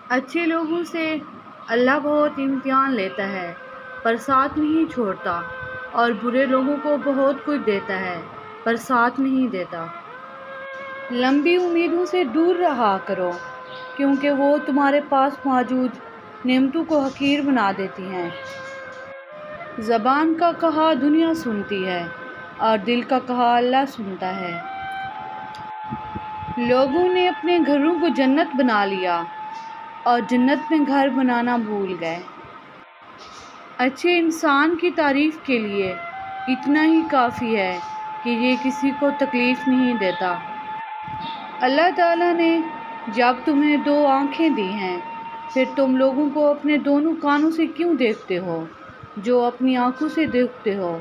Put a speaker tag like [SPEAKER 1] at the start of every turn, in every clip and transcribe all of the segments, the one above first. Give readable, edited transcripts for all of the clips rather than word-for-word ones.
[SPEAKER 1] اچھے لوگوں سے اللہ بہت امتحان لیتا ہے پر ساتھ نہیں چھوڑتا، اور برے لوگوں کو بہت کچھ دیتا ہے پر ساتھ نہیں دیتا۔ لمبی امیدوں سے دور رہا کرو کیونکہ وہ تمہارے پاس موجود نعمتوں کو حقیر بنا دیتی ہیں۔ زبان کا کہا دنیا سنتی ہے اور دل کا کہا اللہ سنتا ہے۔ لوگوں نے اپنے گھروں کو جنت بنا لیا اور جنت میں گھر بنانا بھول گئے۔ اچھے انسان کی تعریف کے لیے اتنا ہی کافی ہے کہ یہ کسی کو تکلیف نہیں دیتا۔ اللہ تعالیٰ نے جب تمہیں دو آنکھیں دی ہیں، پھر تم لوگوں کو اپنے دونوں کانوں سے کیوں دیکھتے ہو جو اپنی آنکھوں سے دیکھتے ہو؟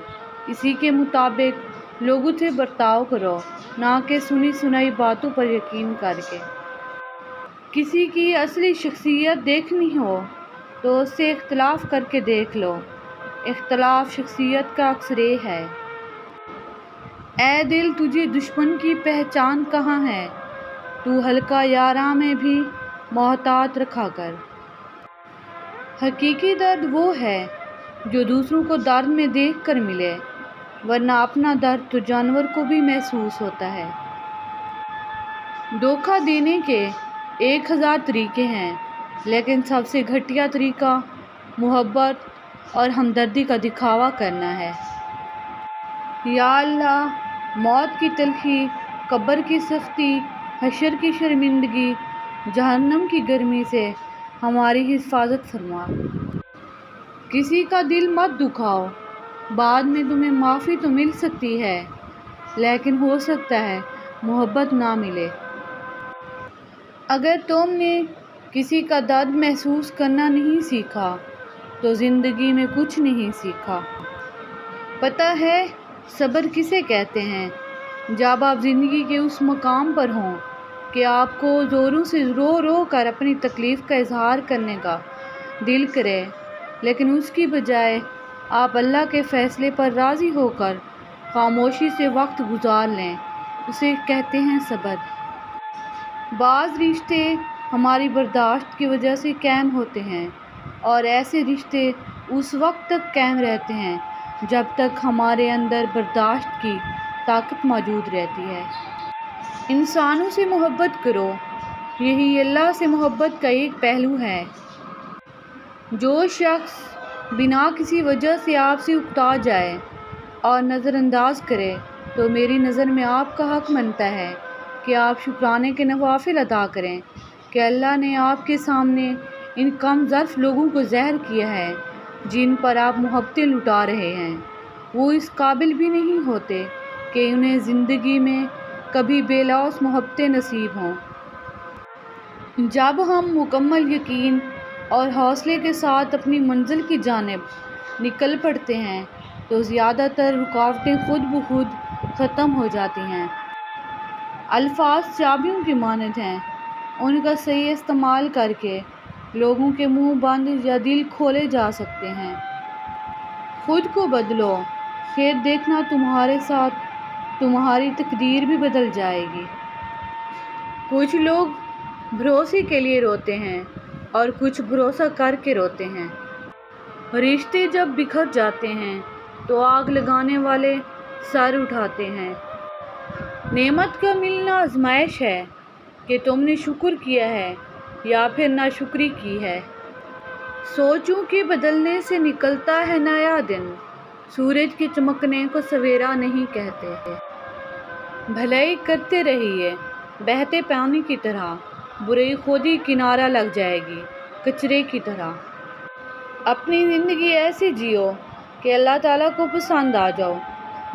[SPEAKER 1] اسی کے مطابق لوگوں سے برتاؤ کرو، نہ کہ سنی سنائی باتوں پر یقین کر کے۔ کسی کی اصلی شخصیت دیکھنی ہو تو اس سے اختلاف کر کے دیکھ لو، اختلاف شخصیت کا ایکس-رے ہے۔ اے دل، تجھے دشمن کی پہچان کہاں ہے؟ تو حلقہ یاراں میں بھی محتاط رکھا کر۔ حقیقی درد وہ ہے جو دوسروں کو درد میں دیکھ کر ملے، ورنہ اپنا درد تو جانور کو بھی محسوس ہوتا ہے۔ دھوکہ دینے کے 1000 طریقے ہیں، لیکن سب سے گھٹیا طریقہ محبت اور ہمدردی کا دکھاوا کرنا ہے۔ یا اللہ، موت کی تلخی، قبر کی سختی، حشر کی شرمندگی، جہنم کی گرمی سے ہماری حفاظت فرما۔ کسی کا دل مت دکھاؤ، بعد میں تمہیں معافی تو مل سکتی ہے لیکن ہو سکتا ہے محبت نہ ملے۔ اگر تم نے کسی کا درد محسوس کرنا نہیں سیکھا تو زندگی میں کچھ نہیں سیکھا۔ پتہ ہے صبر کسے کہتے ہیں؟ جب آپ زندگی کے اس مقام پر ہوں کہ آپ کو زوروں سے رو رو کر اپنی تکلیف کا اظہار کرنے کا دل کرے، لیکن اس کی بجائے آپ اللہ کے فیصلے پر راضی ہو کر خاموشی سے وقت گزار لیں، اسے کہتے ہیں صبر۔ بعض رشتے ہماری برداشت کی وجہ سے قائم ہوتے ہیں، اور ایسے رشتے اس وقت تک قائم رہتے ہیں جب تک ہمارے اندر برداشت کی طاقت موجود رہتی ہے۔ انسانوں سے محبت کرو، یہی اللہ سے محبت کا ایک پہلو ہے۔ جو شخص بنا کسی وجہ سے آپ سے اکتا جائے اور نظر انداز کرے تو میری نظر میں آپ کا حق بنتا ہے کہ آپ شکرانے کے نوافل ادا کریں کہ اللہ نے آپ کے سامنے ان کم ظرف لوگوں کو ظاہر کیا ہے جن پر آپ محبتیں لٹا رہے ہیں۔ وہ اس قابل بھی نہیں ہوتے کہ انہیں زندگی میں کبھی بے لوث محبتیں نصیب ہوں۔ جب ہم مکمل یقین اور حوصلے کے ساتھ اپنی منزل کی جانب نکل پڑتے ہیں تو زیادہ تر رکاوٹیں خود بخود ختم ہو جاتی ہیں۔ الفاظ چابیوں کی مانند ہیں، ان کا صحیح استعمال کر کے لوگوں کے منہ بند یا دل کھولے جا سکتے ہیں۔ خود کو بدلو، پھر دیکھنا تمہارے ساتھ تمہاری تقدیر بھی بدل جائے گی۔ کچھ لوگ بھروسے کے لیے روتے ہیں اور کچھ بھروسہ کر کے روتے ہیں۔ رشتے جب بکھر جاتے ہیں تو آگ لگانے والے سر اٹھاتے ہیں۔ نعمت کا ملنا آزمائش ہے کہ تم نے شکر کیا ہے یا پھر ناشکری کی ہے۔ سوچوں کے بدلنے سے نکلتا ہے نیا دن، سورج کے چمکنے کو سویرا نہیں کہتے۔ بھلائی کرتے رہیے بہتے پانی کی طرح، برائی خود ہی کنارہ لگ جائے گی کچرے کی طرح۔ اپنی زندگی ایسے جیو کہ اللہ تعالیٰ کو پسند آ جاؤ۔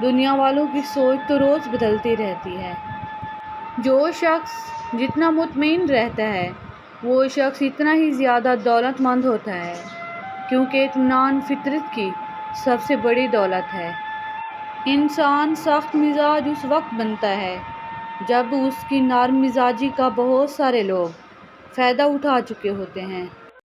[SPEAKER 1] دنیا والوں کی سوچ تو روز بدلتی رہتی ہے۔ جو شخص جتنا مطمئن رہتا ہے وہ شخص اتنا ہی زیادہ دولت مند ہوتا ہے، کیونکہ اطمینان فطرت کی سب سے بڑی دولت ہے۔ انسان سخت مزاج اس وقت بنتا ہے جب اس کی نرم مزاجی کا بہت سارے لوگ فائدہ اٹھا چکے ہوتے ہیں۔